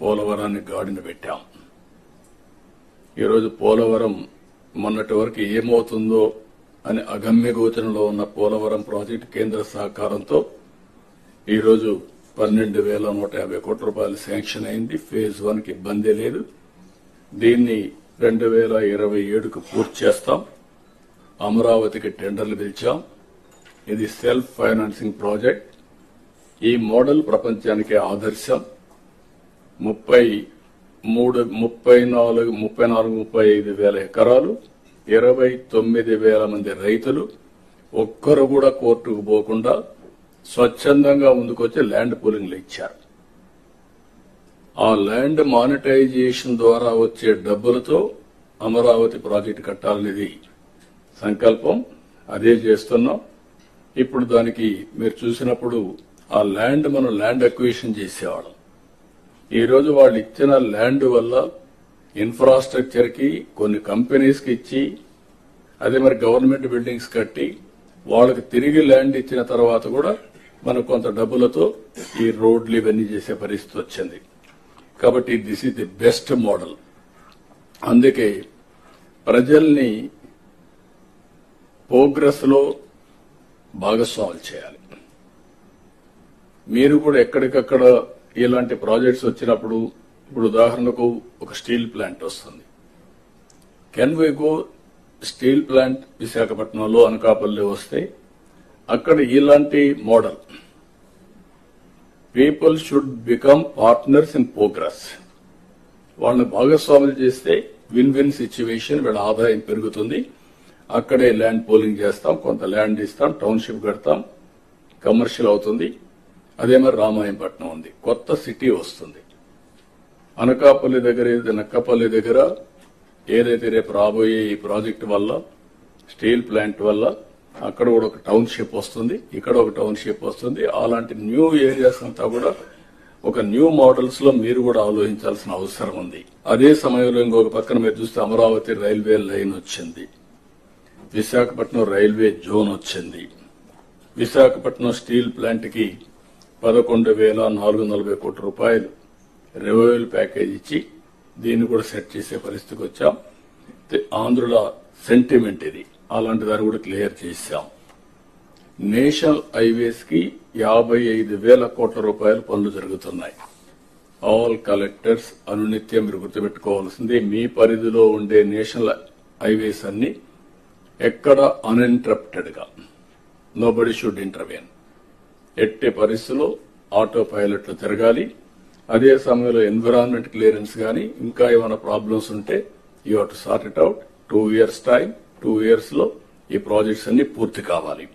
పోలవరాన్ని గాడిన పెట్టాం. ఈరోజు పోలవరం మొన్నటి వరకు ఏమవుతుందో అని అగమ్య గోచరంలో ఉన్న పోలవరం ప్రాజెక్టు కేంద్ర సహకారంతో ఈరోజు 12,150 కోట్ల రూపాయలు శాంక్షన్ అయింది. ఫేజ్ 1 కి ఇబ్బంది లేదు. దీన్ని 2027కు పూర్తి చేస్తాం. అమరావతికి టెండర్లు పిలిచాం. ఇది సెల్ఫ్ ఫైనాన్సింగ్ ప్రాజెక్ట్. ఈ మోడల్ ప్రపంచానికి ఆదర్శం. 34-35 వేల ఎకరాలు, 29,000 మంది రైతులు, ఒక్కరు కూడా కోర్టుకు పోకుండా స్వచ్ఛందంగా ముందుకొచ్చి ల్యాండ్ పూలింగ్లు ఇచ్చారు. ఆ ల్యాండ్ మానిటైజేషన్ ద్వారా వచ్చే డబ్బులతో అమరావతి ప్రాజెక్టు కట్టాలనేది సంకల్పం. అదే చేస్తున్నాం. ఇప్పుడు దానికి మీరు చూసినప్పుడు ఆ ల్యాండ్ మనం ల్యాండ్ అక్విజిషన్ చేసేవాళ్ళం. ఈ రోజు వాళ్ళు ఇచ్చిన ల్యాండ్ వల్ల ఇన్ఫ్రాస్ట్రక్చర్ కి కొన్ని కంపెనీస్ కి ఇచ్చి అదే మరి గవర్నమెంట్ బిల్డింగ్స్ కట్టి వాళ్ళకి తిరిగి ల్యాండ్ ఇచ్చిన తర్వాత కూడా మనకు కొంత డబ్బులతో ఈ రోడ్లు ఇవన్నీ చేసే పరిస్థితి వచ్చింది. కాబట్టి this is the best model. అందుకే ప్రజల్ని ప్రోగ్రెస్ లో భాగస్వాములు చేయాలి. మీరు కూడా ఎక్కడికక్కడ ఇలాంటి ప్రాజెక్ట్స్ వచ్చినప్పుడు, ఇప్పుడు ఉదాహరణకు ఒక స్టీల్ ప్లాంట్ వస్తుంది. Can we go steel plant విశాఖపట్నంలో, అనకాపల్లి వస్తే అక్కడ ఇలాంటి model people should become partners in progress. వాళ్ళని భాగస్వాములు చేస్తే విన్ విన్ సిచ్యువేషన్, వీళ్ళ ఆదాయం పెరుగుతుంది. అక్కడే ల్యాండ్ పోలింగ్ చేస్తాం, కొంత ల్యాండ్ ఇస్తాం, టౌన్షిప్ కడతాం, కమర్షియల్ అవుతుంది. అదే మరి రామాయంపట్నం ఉంది, కొత్త సిటీ వస్తుంది. అనకాపల్లి దగ్గర, నక్కపల్లి దగ్గర ఏదైతే రేపు రాబోయే ఈ ప్రాజెక్టు వల్ల, స్టీల్ ప్లాంట్ వల్ల అక్కడ కూడా ఒక టౌన్షిప్ వస్తుంది, ఇక్కడ ఒక టౌన్షిప్ వస్తుంది. అలాంటి న్యూ ఏరియాస్ అంతా కూడా ఒక న్యూ మోడల్స్ లో మీరు కూడా ఆలోచించాల్సిన అవసరం ఉంది. అదే సమయంలో ఇంకొక పక్కన మీరు చూస్తే అమరావతి రైల్వే లైన్ వచ్చింది, విశాఖపట్నం రైల్వే జోన్ వచ్చింది. విశాఖపట్నం స్టీల్ ప్లాంట్ కి 11,440 కోట్ల రూపాయలు రెవెన్యూ ప్యాకేజ్ ఇచ్చి దీన్ని కూడా సెట్ చేసే పరిస్థితికి వచ్చాం. ఆంధ్రుల సెంటిమెంట్ ఇది. అలాంటి దాన్ని కూడా క్లియర్ చేశాం. నేషనల్ హైవేస్ కి 55,000 కోట్ల రూపాయలు పనులు జరుగుతున్నాయి. ఆల్ కలెక్టర్స్ అనునిత్యం మీరు గుర్తుపెట్టుకోవాల్సింది, మీ పరిధిలో ఉండే నేషనల్ హైవేస్ అన్ని ఎక్కడ అన్ఇంటరప్టెడ్ గా, నోబడి షుడ్ ఇంటర్వెన్. ఎట్టి పరిస్థితుల్లో ఆటో పైలట్లు తిరగాలి. అదే సమయంలో ఎన్విరాన్మెంట్ క్లియరెన్స్ గానీ ఇంకా ఏమైనా ప్రాబ్లమ్స్ ఉంటే you have to sort it out. 2 years time, 2 years లో ఈ ప్రాజెక్ట్స్ అన్ని పూర్తి కావాలి.